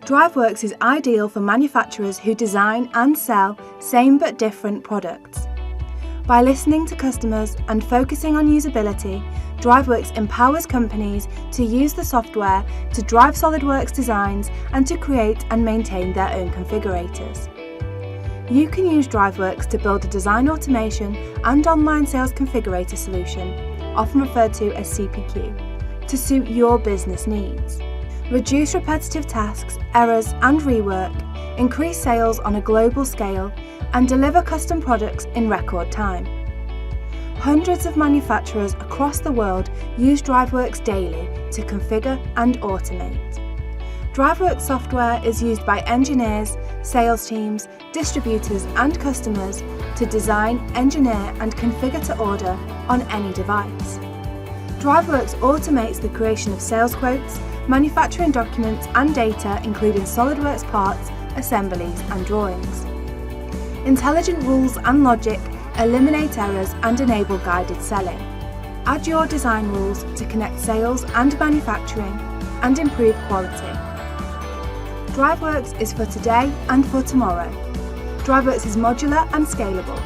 DriveWorks is ideal for manufacturers who design and sell same but different products. By listening to customers and focusing on usability, DriveWorks empowers companies to use the software to drive SolidWorks designs and to create and maintain their own configurators. You can use DriveWorks to build a design automation and online sales configurator solution, often referred to as CPQ, to suit your business needs. Reduce repetitive tasks, errors and rework, increase sales on a global scale, and deliver custom products in record time. Hundreds of manufacturers across the world use DriveWorks daily to configure and automate. DriveWorks software is used by engineers, sales teams, distributors and customers to design, engineer and configure to order on any device. DriveWorks automates the creation of sales quotes, manufacturing documents and data including SolidWorks parts, assemblies and drawings. Intelligent rules and logic eliminate errors and enable guided selling. Add your design rules to connect sales and manufacturing and improve quality. DriveWorks is for today and for tomorrow. DriveWorks is modular and scalable.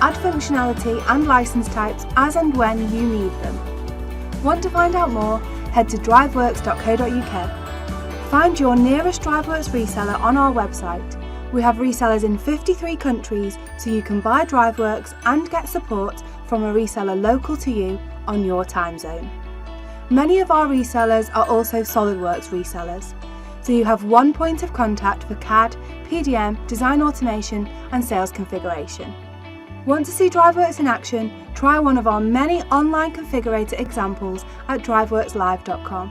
Add functionality and license types as and when you need them. Want to find out more? Head to driveworks.co.uk. Find your nearest DriveWorks reseller on our website. We have resellers in 53 countries, so you can buy DriveWorks and get support from a reseller local to you on your time zone. Many of our resellers are also SolidWorks resellers, so you have one point of contact for CAD, PDM, design automation and sales configuration. Want to see DriveWorks in action? Try one of our many online configurator examples at driveworkslive.com.